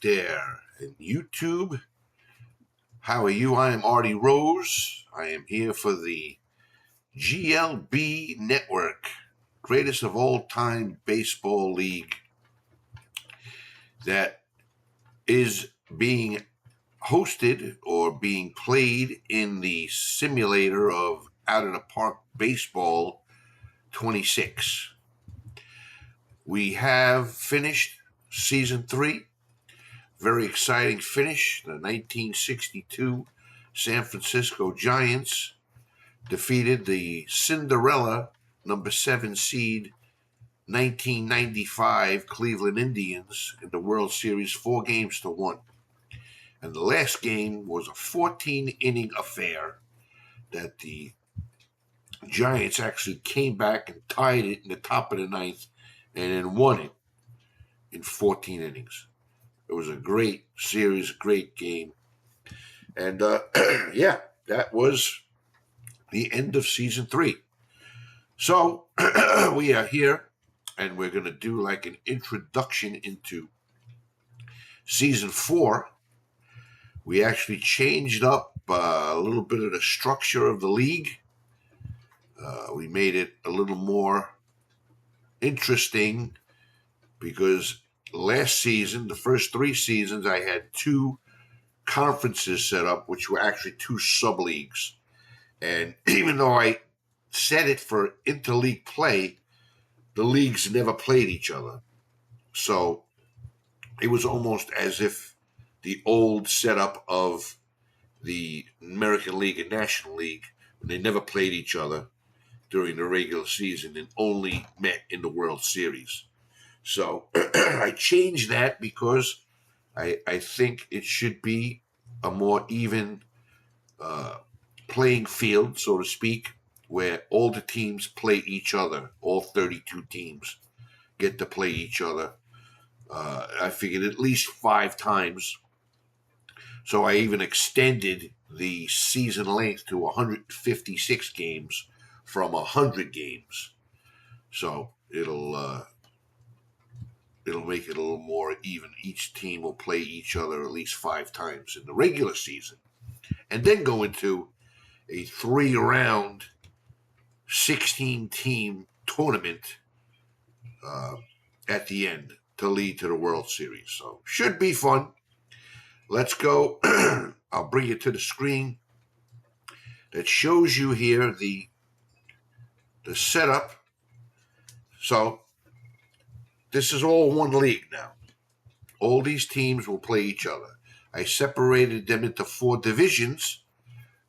there in YouTube. How are you? I am Artie Rose. I am here for the GLB Network, greatest of all time baseball league that is being hosted or being played in the simulator of Out of the Park Baseball 26. We have finished season 3. Very exciting finish. The 1962 San Francisco Giants defeated the Cinderella number 7 seed 1995 Cleveland Indians in the World Series 4-1. And the last game was a 14-inning affair that the Giants actually came back and tied it in the top of the ninth and then won it in 14 innings. It was a great series, great game. And yeah, that was the end of season 3. So we are here and we're going to do like an introduction into season 4. We actually changed up a little bit of the structure of the league. We made it a little more interesting because last season, the first 3 seasons, I had 2 conferences set up, which were actually 2 sub-leagues. And even though I set it for interleague play, the leagues never played each other. So it was almost as if the old setup of the American League and National League, when they never played each other during the regular season and only met in the World Series. So I changed that because I think it should be a more even playing field, so to speak, where all the teams play each other. All 32 teams get to play each other. I figured at least 5 times. So I even extended the season length to 156 games from 100 games. So it'll make it a little more even. Each team will play each other at least 5 times in the regular season. And then go into a 3-round, 16-team tournament at the end to lead to the World Series. So should be fun. Let's go. I'll bring you to the screen that shows you here the setup. So this is all one league now. All these teams will play each other. I separated them into 4 divisions,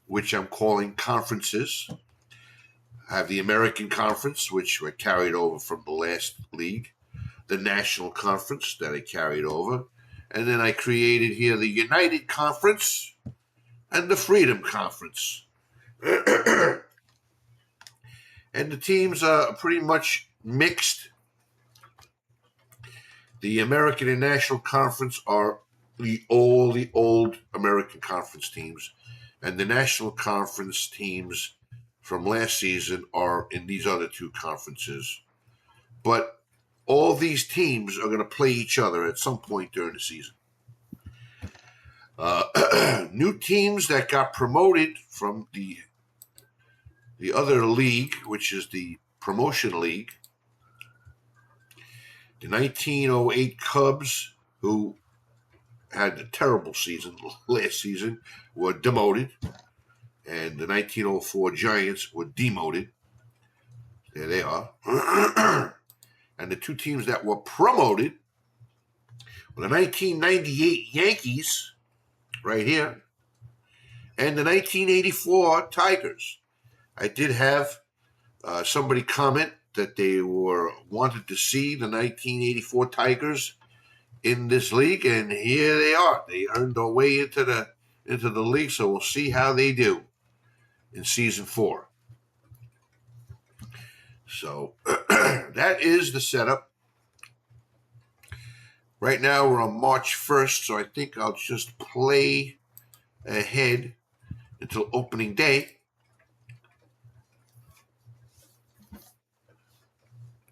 which I'm calling conferences. I have the American Conference, which I carried over from the last league, the National Conference that I carried over, and then I created here the United Conference and the Freedom Conference. And the teams are pretty much mixed. The American and National Conference are all the old American Conference teams, and the National Conference teams from last season are in these other 2 conferences. But all these teams are going to play each other at some point during the season. New teams that got promoted from the other league, which is the Promotion League. The 1908 Cubs, who had a terrible season last season, were demoted. And the 1904 Giants were demoted. There they are. And the 2 teams that were promoted were the 1998 Yankees, right here, and the 1984 Tigers. I did have somebody comment that they wanted to see the 1984 Tigers in this league, and here they are. They earned their way into the league, so we'll see how they do in season 4. So that is the setup. Right now we're on March 1st, so I think I'll just play ahead until opening day.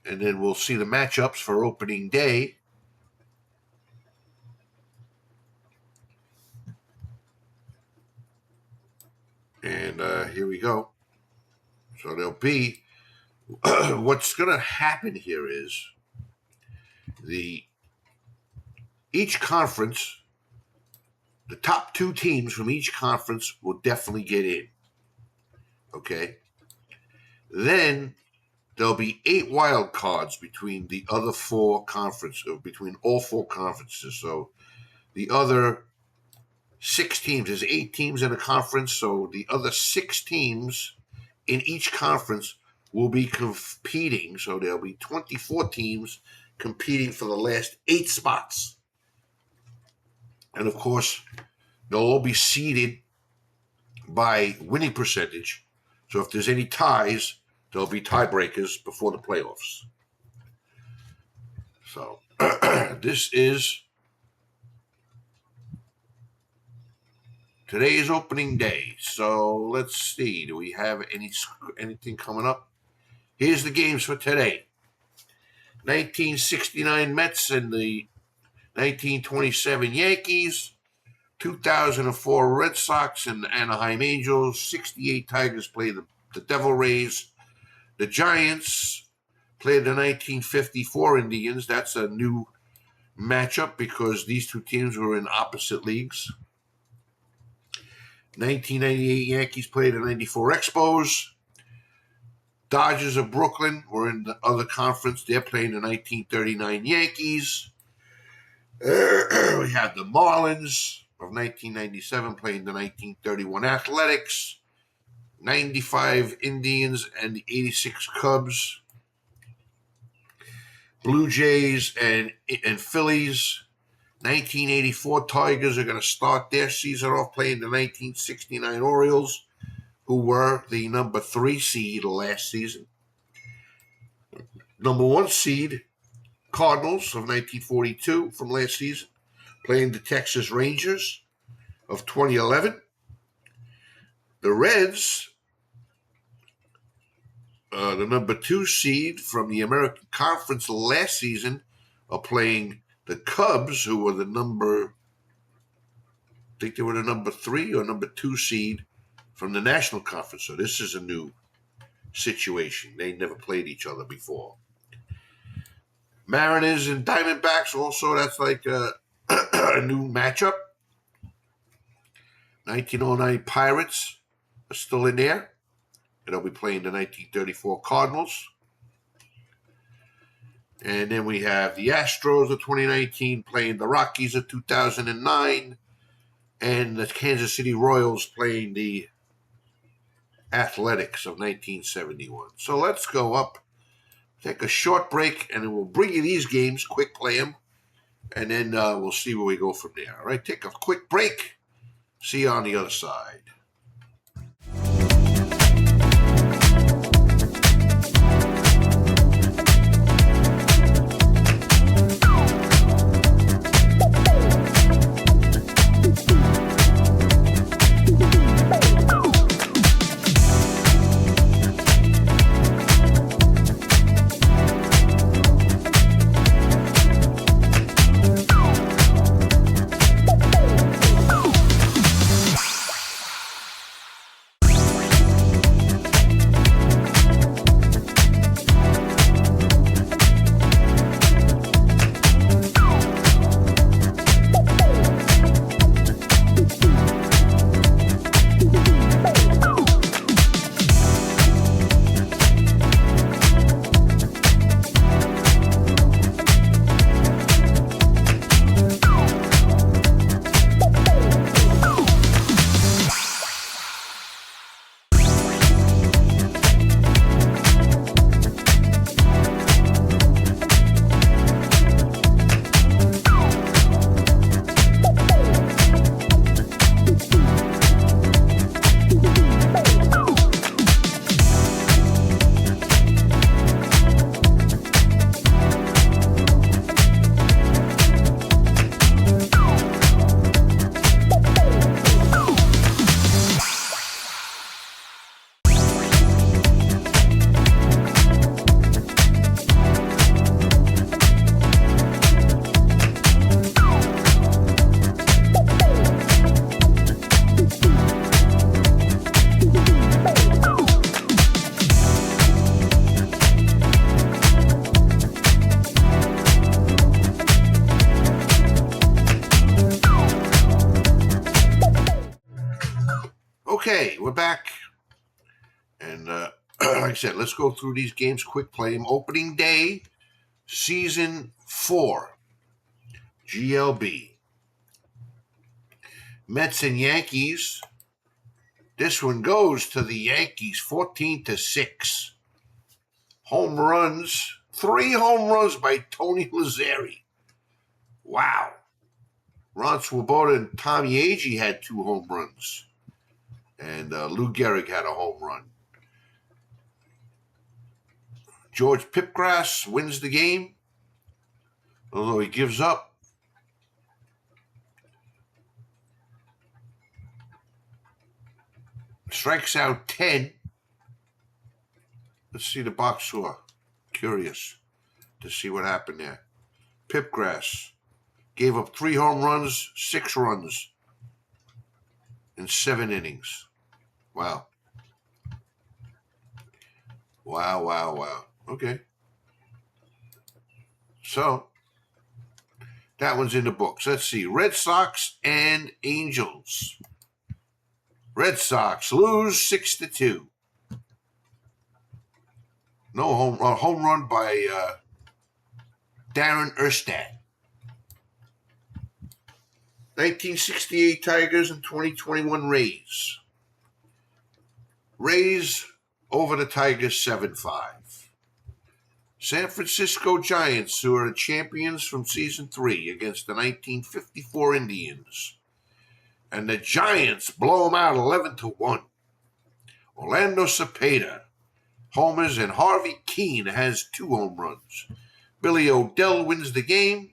And then we'll see the matchups for opening day. be what's going to happen here is each conference, the top 2 teams from each conference will definitely get in. Okay? Then there'll be 8 wild cards between the other 4 conferences, between all 4 conferences. So the other 6 teams, there's 8 teams in a conference, so the other 6 teams in each conference will be competing. So there'll be 24 teams competing for the last 8 spots. And of course, they'll all be seeded by winning percentage. So if there's any ties, there'll be tiebreakers before the playoffs. So this is today's opening day. So let's see. Do we have anything coming up? Here's the games for today. 1969 Mets and the 1927 Yankees. 2004 Red Sox and Anaheim Angels. 68 Tigers play the Devil Rays. The Giants played the 1954 Indians. That's a new matchup because these 2 teams were in opposite leagues. 1998 Yankees played the 94 Expos. Dodgers of Brooklyn were in the other conference. They're playing the 1939 Yankees. We have the Marlins of 1997 playing the 1931 Athletics. 95 Indians and the 86 Cubs. Blue Jays and Phillies. 1984 Tigers are going to start their season off playing the 1969 Orioles, who were the number 3 seed last season. Number 1 seed, Cardinals of 1942 from last season, playing the Texas Rangers of 2011. The Reds, the number 2 seed from the American Conference last season, are playing the Cubs, who were the number 3 or number 2 seed from the National Conference. So this is a new situation. They never played each other before. Mariners and Diamondbacks also, that's like a new matchup. 1909 Pirates are still in there. And they'll be playing the 1934 Cardinals. And then we have the Astros of 2019 playing the Rockies of 2009. And the Kansas City Royals playing the Athletics of 1971. So let's go up, take a short break, and then we'll bring you these games, quick play them, and then we'll see where we go from there. All right, take a quick break. See you on the other side. Okay, we're back. And like I said, let's go through these games quick. Play them. Opening day, Season 4, GLB. Mets and Yankees. This one goes to the Yankees, 14-6. Home runs, 3 home runs by Tony Lazzeri. Wow. Ron Swoboda and Tommy Agee had 2 home runs. And Lou Gehrig had a home run. George Pipgrass wins the game, although he gives up. Strikes out 10. Let's see the box score. Curious to see what happened there. Pipgrass gave up 3 home runs, 6 runs in 7 innings. Wow. Wow. Okay. So, that one's in the books. Let's see. Red Sox and Angels. Red Sox lose 6-2. No home run by Darren Erstad. 1968 Tigers and 2021 Rays. Rays over the Tigers 7-5. San Francisco Giants, who are the champions from Season 3, against the 1954 Indians. And the Giants blow them out 11-1. Orlando Cepeda homers, and Harvey Keene has 2 home runs. Billy O'Dell wins the game,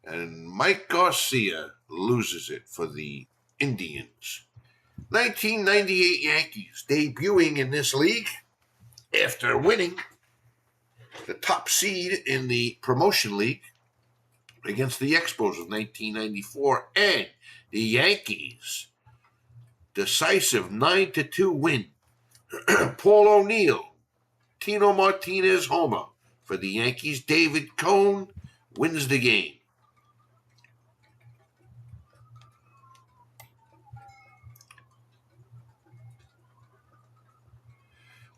and Mike Garcia loses it for the Indians. 1998 Yankees debuting in this league after winning the top seed in the promotion league against the Expos of 1994, and the Yankees decisive 9-2 win. Paul O'Neill, Tino Martinez homer for the Yankees. David Cone wins the game.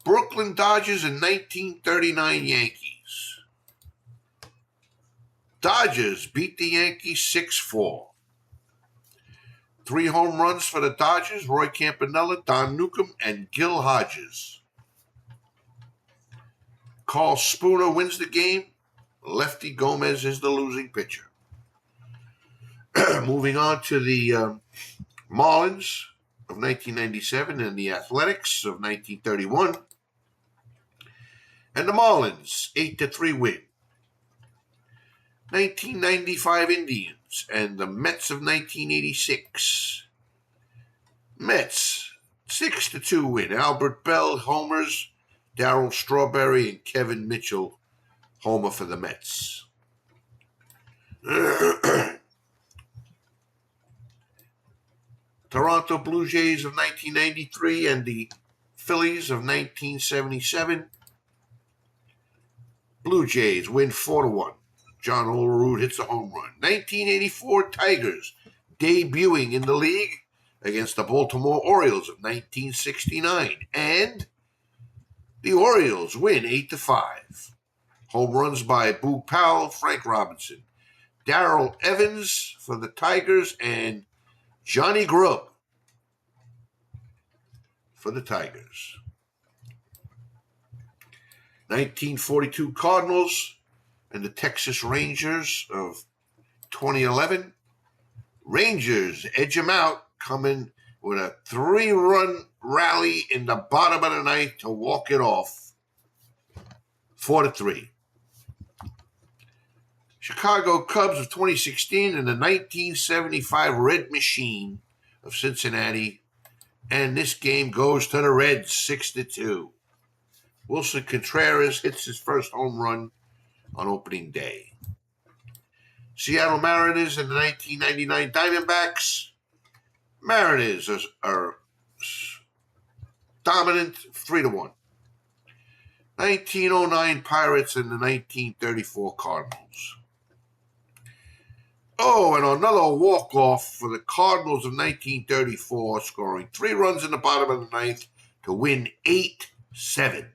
Brooklyn Dodgers and 1939 Yankees. Dodgers beat the Yankees 6-4. 3 home runs for the Dodgers: Roy Campanella, Don Newcomb, and Gil Hodges. Carl Spooner wins the game. Lefty Gomez is the losing pitcher. Moving on to the Marlins of 1997 and the Athletics of 1931. And the Marlins, 8-3 win. 1995 Indians and the Mets of 1986. Mets, 6-2 win. Albert Bell homers, Darryl Strawberry and Kevin Mitchell homer for the Mets. Toronto Blue Jays of 1993 and the Phillies of 1977. Blue Jays win 4-1. John Olerud hits a home run. 1984 Tigers debuting in the league against the Baltimore Orioles of 1969. And the Orioles win 8-5. Home runs by Boog Powell, Frank Robinson, Darrell Evans for the Tigers, and Johnny Grubb for the Tigers. 1942 Cardinals and the Texas Rangers of 2011. Rangers edge them out, coming with a 3-run rally in the bottom of the ninth to walk it off, 4-3. Chicago Cubs of 2016 and the 1975 Red Machine of Cincinnati, and this game goes to the Reds, 6-2. Wilson Contreras hits his first home run on opening day. Seattle Mariners and the 1999 Diamondbacks. Mariners are dominant, 3-1. 1909 Pirates and the 1934 Cardinals. Oh, and another walk-off for the Cardinals of 1934, scoring 3 runs in the bottom of the ninth to win 8-7.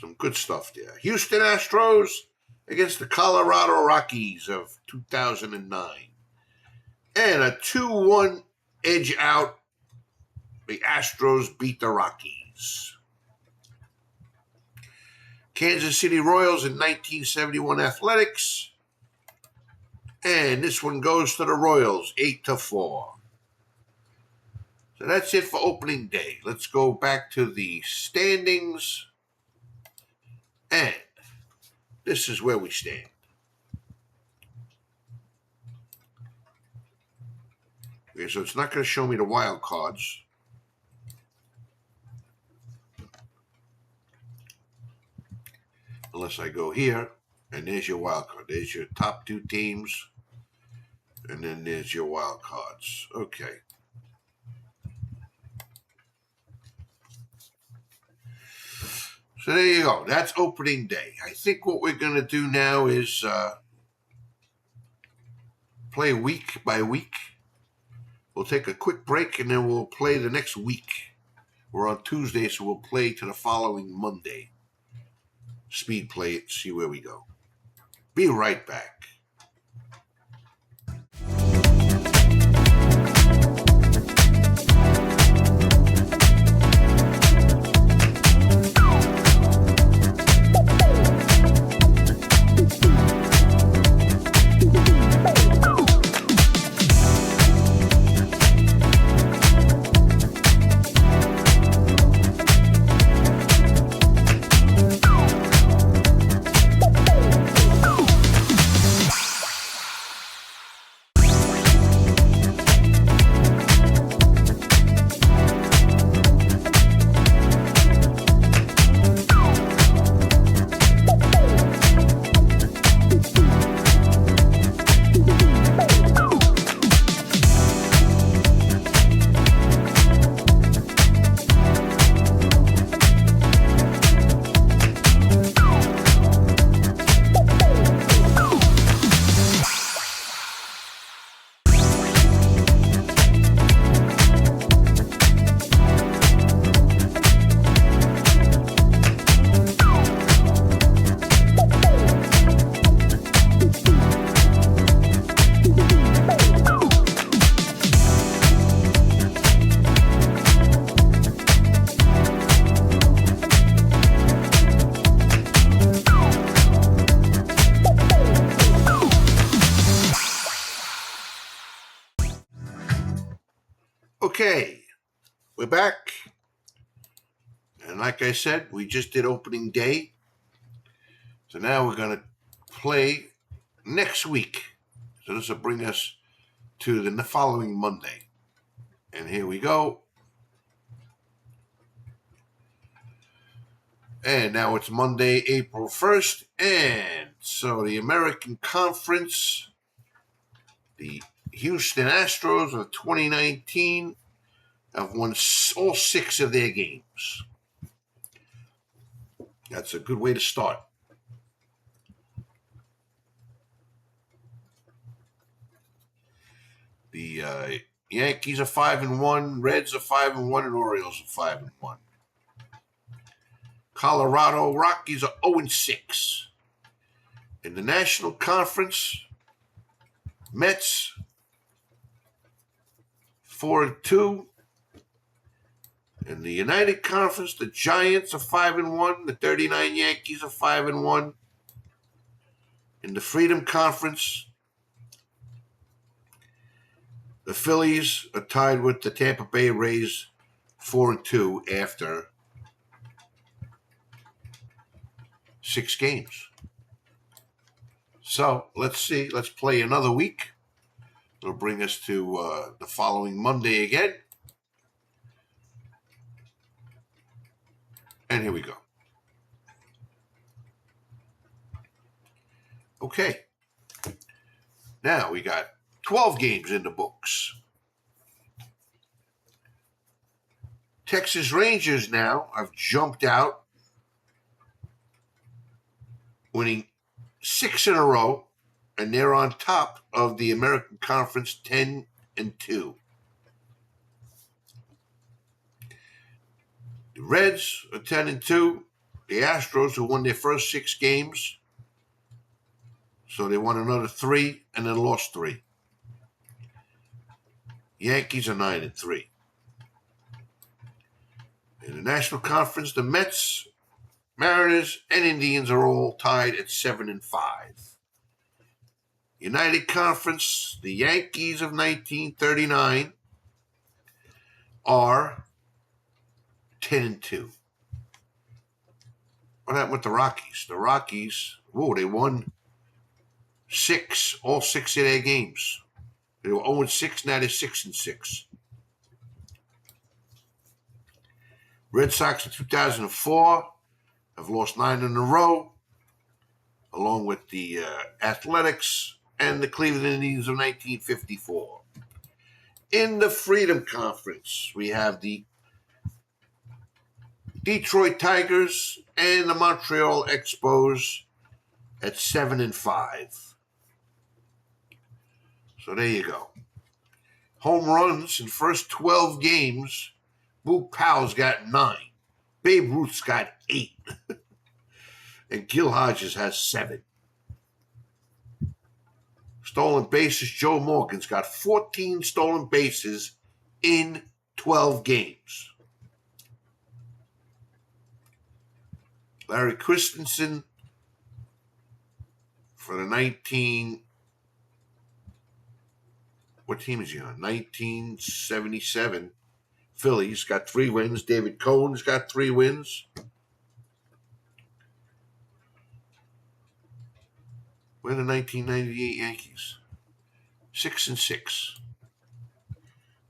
Some good stuff there. Houston Astros against the Colorado Rockies of 2009. And a 2-1 edge out. The Astros beat the Rockies. Kansas City Royals in 1971 Athletics. And this one goes to the Royals, 8-4. So that's it for opening day. Let's go back to the standings. And this is where we stand. Okay, so it's not going to show me the wild cards. Unless I go here, and there's your wild card. There's your top 2 teams, and then there's your wild cards. Okay. So there you go. That's opening day. I think what we're going to do now is play week by week. We'll take a quick break, and then we'll play the next week. We're on Tuesday, so we'll play to the following Monday. Speed play it, see where we go. Be right back. Okay, we're back. And like I said, we just did opening day. So now we're going to play next week. So this will bring us to the following Monday. And here we go. And now it's Monday, April 1st. And so the American Conference, the Houston Astros of 2019 have won all 6 of their games. That's a good way to start. The Yankees are 5-1, Reds are 5-1, and Orioles are 5-1. Colorado Rockies are 0-6. In the National Conference, Mets 4-2. In the United Conference, the Giants are 5-1. The 39 Yankees are 5-1. In the Freedom Conference, the Phillies are tied with the Tampa Bay Rays 4-2 after 6 games. So let's see. Let's play another week. It'll bring us to the following Monday again. And here we go. Okay. Now we got 12 games in the books. Texas Rangers now have jumped out, winning 6 in a row and they're on top of the American Conference 10-2. The Reds are 10-2. The Astros, who won their first 6 games, so they won another 3 and then lost 3. Yankees are 9-3. In the National Conference, the Mets, Mariners, and Indians are all tied at 7-5. United Conference, the Yankees of 1939 are 10-2. What happened with the Rockies? The Rockies, they won all 6 of their games. They were 0-6, now they're 6-6. Red Sox in 2004 have lost 9 in a row, along with the Athletics and the Cleveland Indians of 1954. In the Freedom Conference, we have the Detroit Tigers and the Montreal Expos at 7-5. So there you go. Home runs in first 12 games, Boog Powell's got 9. Babe Ruth's got 8. And Gil Hodges has 7. Stolen bases, Joe Morgan's got 14 stolen bases in 12 games. Larry Christensen for the what team is he on? 1977 Phillies got 3 wins. David Cohen's got 3 wins. We're the 1998 Yankees. 6-6.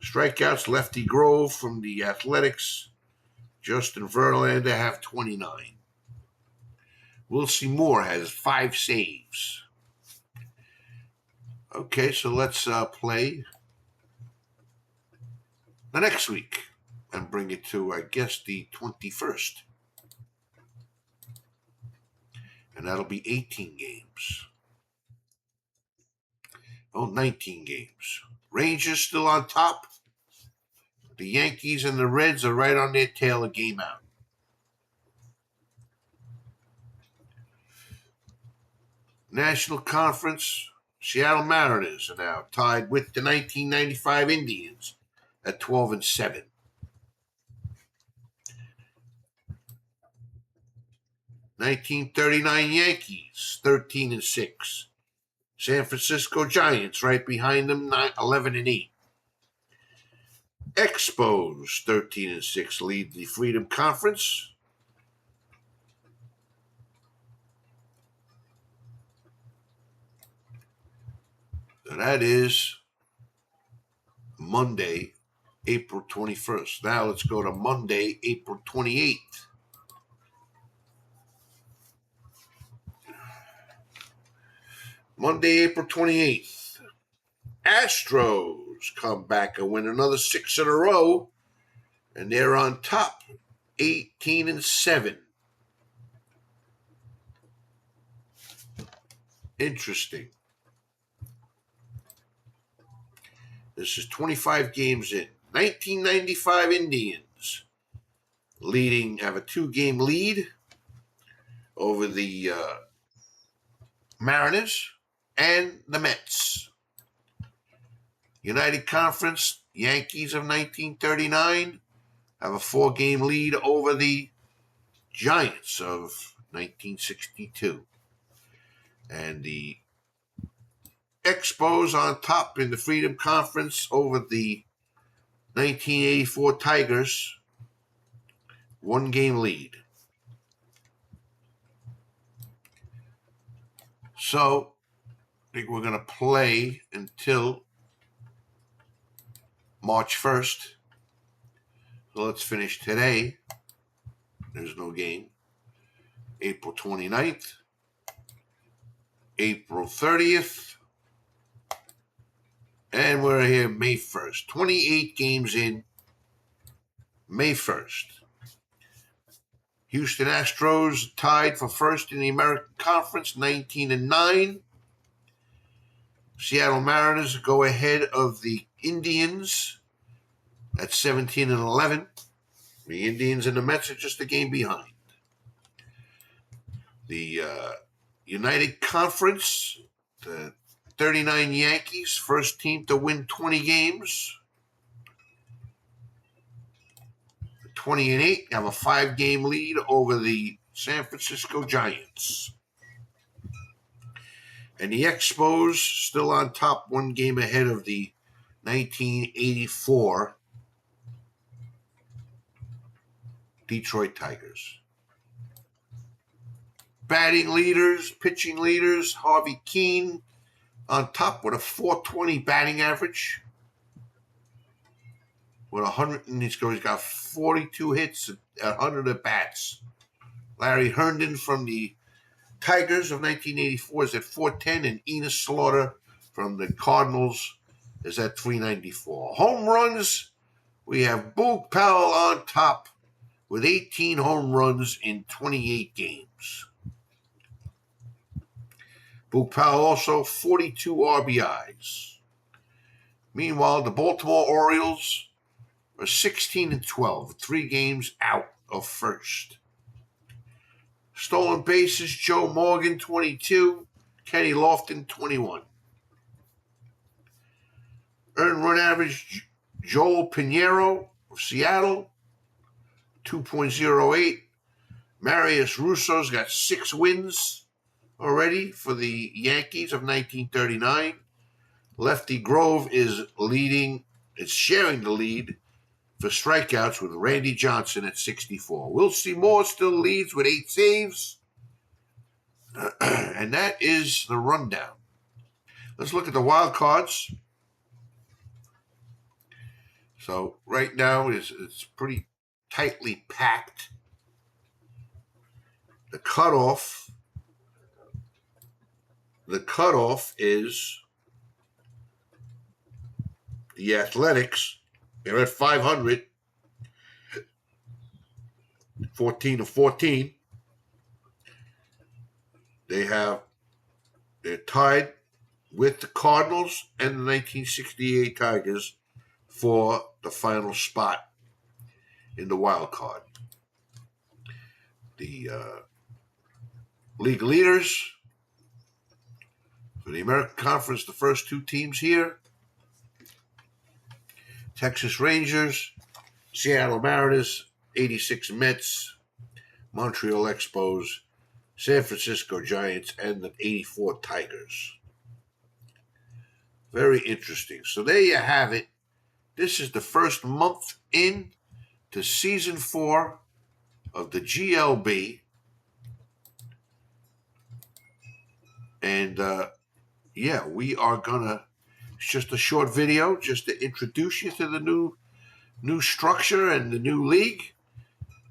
Strikeouts, Lefty Grove from the Athletics. Justin Verlander have 29. Wilcie Moore has 5 saves. Okay, so let's play the next week and bring it to, I guess, the 21st. And that'll be 18 games. 19 games. Rangers still on top. The Yankees and the Reds are right on their tail, a game out. National Conference, Seattle Mariners are now tied with the 1995 Indians at 12-7. '39 Yankees, 13-6. San Francisco Giants right behind them, 11-8. Expos, 13-6, lead the Freedom Conference. So that is Monday, April 21st. Now let's go to Monday, April 28th. Monday, April 28th. Astros come back and win another 6 in a row, and they're on top, 18-7. Interesting. This is 25 games in. 1995 Indians have a 2-game lead over the Mariners and the Mets. United Conference, Yankees of 1939 have a 4-game lead over the Giants of 1962. And the Expos on top in the Freedom Conference over the 1984 Tigers, 1-game lead. So, I think we're going to play until March 1st. So let's finish today. There's no game. April 29th. April 30th. And we're here May 1st. 28 games in May 1st. Houston Astros tied for first in the American Conference, 19-9. Seattle Mariners go ahead of the Indians at 17-11. The Indians and the Mets are just a game behind. The United Conference, the 39 Yankees, first team to win 20 games. 20-8, have a 5-game lead over the San Francisco Giants. And the Expos still on top, 1 game ahead of the 1984 Detroit Tigers. Batting leaders, pitching leaders, Harvey Keene on top with a .420 batting average. With 100, and he's got 42 hits, 100 at bats. Larry Herndon from the Tigers of 1984 is at .410, and Enos Slaughter from the Cardinals is at .394. Home runs, we have Boog Powell on top with 18 home runs in 28 games. Boog Powell also 42 RBIs. Meanwhile, the Baltimore Orioles are 16-12, 3 games out of first. Stolen bases, Joe Morgan, 22. Kenny Lofton, 21. Earned run average, Joel Pinheiro of Seattle, 2.08. Marius Russo's got 6 wins already for the Yankees of 1939. Lefty Grove is sharing the lead for strikeouts with Randy Johnson at 64. Will Seymour still leads with 8 saves. And that is the rundown. Let's look at the wild cards. So right now it's pretty tightly packed. The cutoff is the Athletics. They're at 500, 14-14. They're tied with the Cardinals and the 1968 Tigers for the final spot in the wild card. The league leaders for the American Conference, the first 2 teams here: Texas Rangers, Seattle Mariners, 86 Mets, Montreal Expos, San Francisco Giants, and the 84 Tigers. Very interesting. So there you have it. This is the first month in to season 4 of the GLB. And we are gonna, it's just a short video just to introduce you to the new structure and the new league,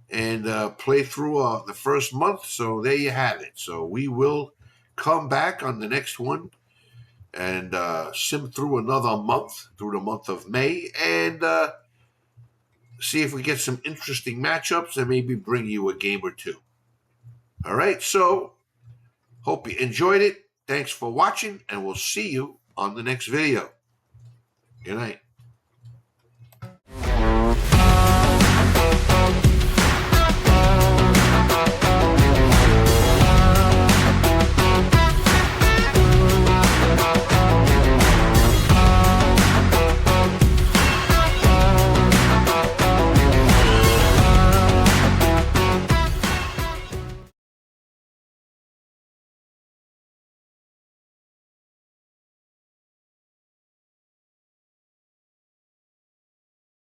and play through the first month. So there you have it. So we will come back on the next one and sim through another month, through the month of May, and see if we get some interesting matchups and maybe bring you a game or 2. All right, so hope you enjoyed it. Thanks for watching, and we'll see you on the next video. Good night.